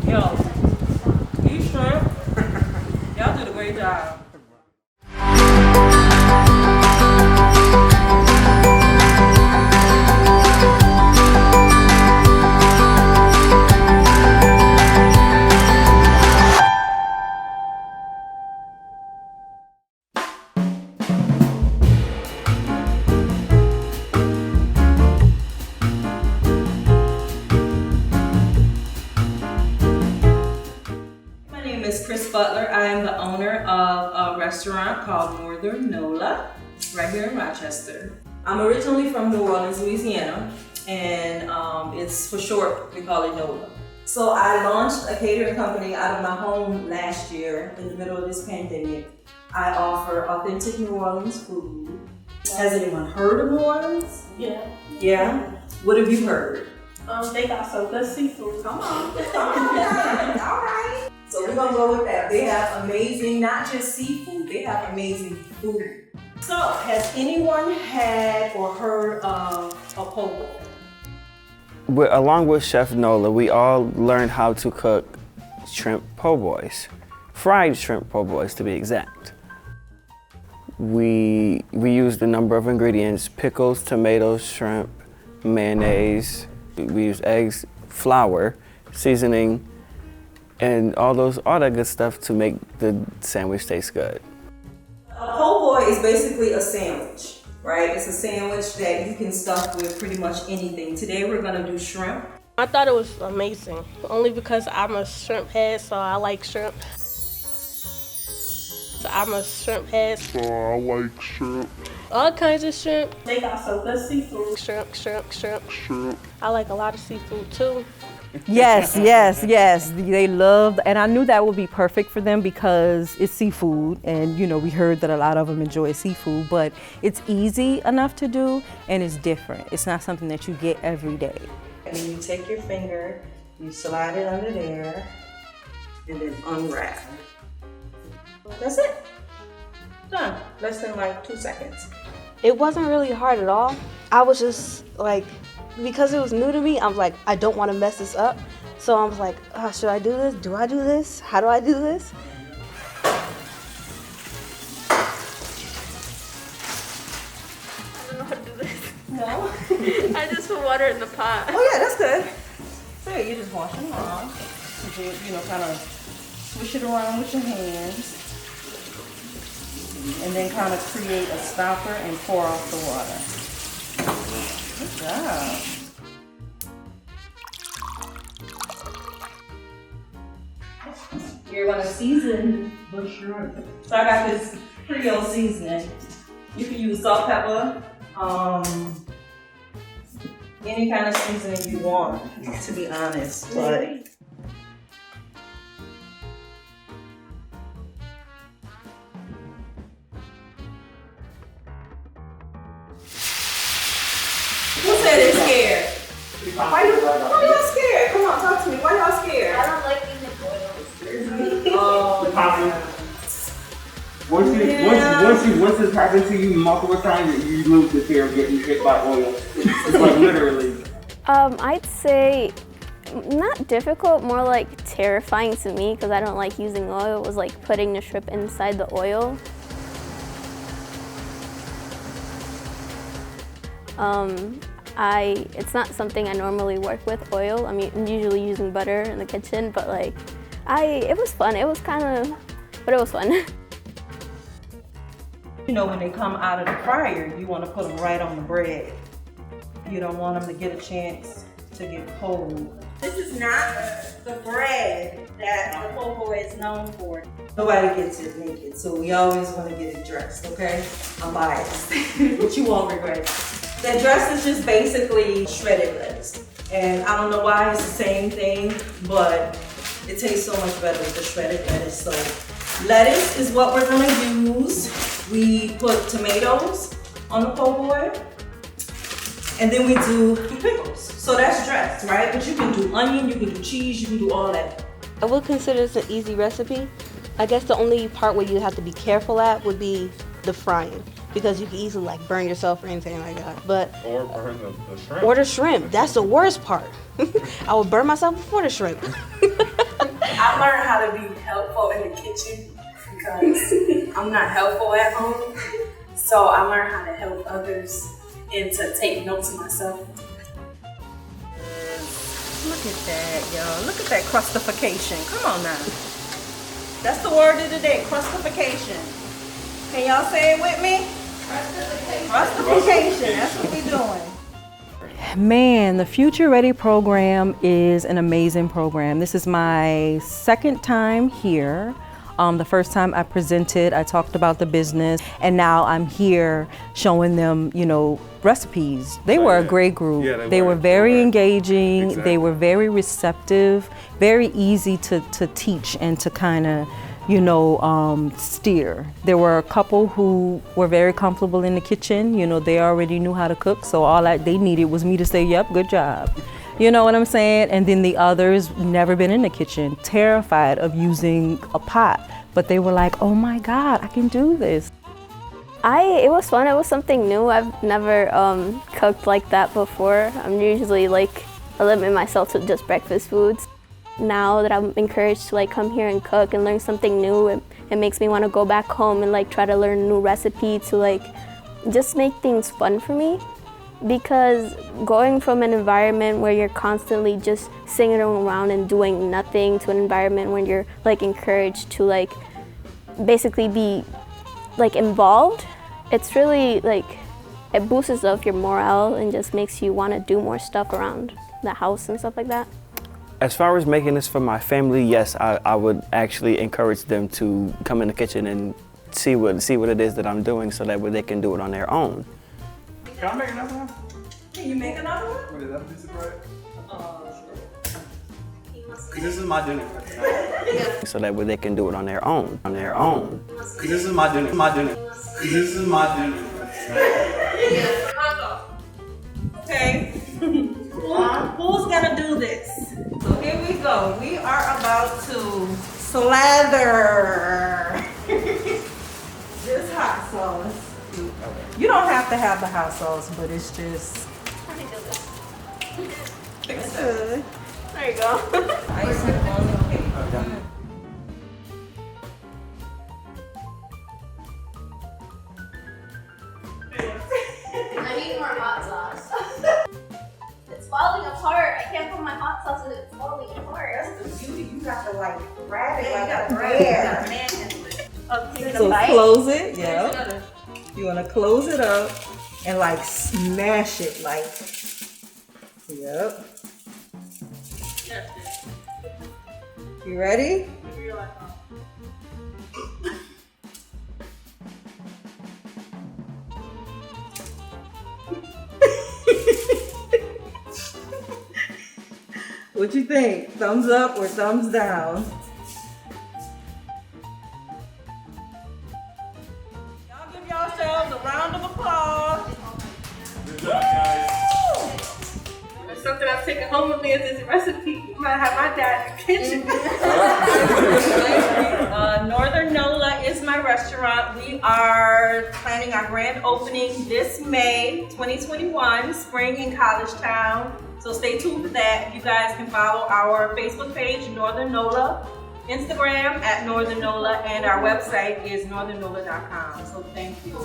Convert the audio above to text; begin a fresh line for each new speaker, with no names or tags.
Yo, eat shrimp. Y'all did a great job. Kris Butler. I am the owner of a restaurant called Northern Nola, right here in Rochester. I'm originally from New Orleans, Louisiana, and it's for short, we call it Nola. So I launched a catering company out of my home last year in the middle of this pandemic. I offer authentic New Orleans food. Has anyone heard of New Orleans?
Yeah.
Yeah? What have you heard?
They got some good seafood. Come on.
All right. So we're gonna go with that. They have amazing, not just seafood, they have amazing food. So has anyone had or heard of a po' boy?
Along with Chef Nola, we all learned how to cook shrimp po' boys. Fried shrimp po' boys to be exact. We used a number of ingredients: pickles, tomatoes, shrimp, mayonnaise. We used eggs, flour, seasoning, and all that good stuff to make the sandwich taste good.
A po' boy is basically a sandwich, right? It's a sandwich that you can stuff with pretty much anything. Today we're gonna do shrimp.
I thought it was amazing, only because I'm a shrimp head, so I like shrimp. All kinds of shrimp. They got some good seafood. Shrimp. I like a lot of seafood too.
Yes. They love, and I knew that would be perfect for them because it's seafood, and we heard that a lot of them enjoy seafood, but it's easy enough to do and it's different. It's not something that you get every day.
And then you take your finger, you slide it under there, and then unwrap. That's it. Done. Less than like 2 seconds.
It wasn't really hard at all. I was just like, because it was new to me, I was like, I don't want to mess this up. So I was like, should I do this? Do I do this? How do I do this?
I don't know how to do this.
No?
I just put water in the pot.
Oh yeah, that's good. So you just wash them off. You kind of swish it around with your hands. And then kind of create a stopper and pour off the water. Good job. You're gonna season the shrimp. So I got this Creole seasoning. You can use salt, pepper, any kind of seasoning you want, to be honest. But who said they're scared? Why y'all scared? Come on, talk to me. Why y'all scared?
I don't like eating oils.
Oh,
Once this happens to you multiple times, you lose the fear of getting hit by oil. It's like literally.
I'd say not difficult, more like terrifying to me because I don't like using oil. It was like putting the shrimp inside the oil. It's not something I normally work with, oil. I mean, I'm usually using butter in the kitchen, but like, it was fun. It was but it was fun.
When they come out of the fryer, you want to put them right on the bread. You don't want them to get a chance to get cold. This is not the bread that the po' boy is known for. Nobody gets it naked, so we always want to get it dressed, okay? I'm biased, but you won't regret it. That dress is just basically shredded lettuce. And I don't know why it's the same thing, but it tastes so much better with the shredded lettuce. So lettuce is what we're gonna use. We put tomatoes on the po' boy, and then we do pickles. So that's dressed, right? But you can do onion, you can do cheese, you can do all that.
I would consider this an easy recipe. I guess the only part where you have to be careful at would be the frying, because you can easily like burn yourself or anything like that. But
or burn the shrimp.
Or the shrimp. That's the worst part. I would burn myself before the shrimp.
I learned how to be helpful in the kitchen because I'm not helpful at home. So I learned how to help others and to take notes myself.
Look at that, y'all. Look at that crustification. Come on now. That's the word of the day, crustification. Can y'all say it with me? Crustification. That's what we're doing.
Man, the Future Ready program is an amazing program. This is my second time here. The first time I presented, I talked about the business, and now I'm here showing them, you know, recipes. They were a great group.
Yeah,
they were very engaging.
Exactly.
They were very receptive, very easy to teach and to kind of, you know, steer. There were a couple who were very comfortable in the kitchen. You know, they already knew how to cook, so all they needed was me to say, yep, good job. You know what I'm saying? And then the others never been in the kitchen, terrified of using a pot. But they were like, oh my God, I can do this.
It was fun. It was something new. I've never cooked like that before. I'm usually like, I limit myself to just breakfast foods. Now that I'm encouraged to like come here and cook and learn something new, it makes me want to go back home and like try to learn a new recipe to like just make things fun for me. Because going from an environment where you're constantly just sitting around and doing nothing to an environment where you're like encouraged to like basically be like involved, it's really like, it boosts up your morale and just makes you want to do more stuff around the house and stuff like that.
As far as making this for my family, yes, I would actually encourage them to come in the kitchen and see what it is that I'm doing so that way they can do it on their own.
Can I make another one?
Can you make another one?
What is that, a piece of bread? Cause this is my dinner.
So that way they can do it on their own.
Cause this is my dinner. Cause this is my dinner.
Okay. Who's gonna do this? So here we go. We are about to slather this hot sauce. You don't have to have the hot sauce, but it's just.
I can do this.
It's good.
There you go.
Icing on the cake.
I need more hot sauce. It's falling apart. I can't put my hot sauce in it. It's falling apart.
That's the beauty. You got to like grab it like a bear. So
bite.
close it. Yeah. You want to close it up and like smash it like. Yep. You ready? What you think? Thumbs up or thumbs down? Y'all give yourselves a round of applause.
Good job, guys.
It's something I've taken home with me is this recipe. I'm gonna have my dad in the kitchen.
Northern Nola is my restaurant. We are planning our grand opening this May 2021, spring in College Town. So stay tuned for that. You guys can follow our Facebook page, Northern Nola, Instagram at Northern Nola, and our website is northernnola.com. So thank you.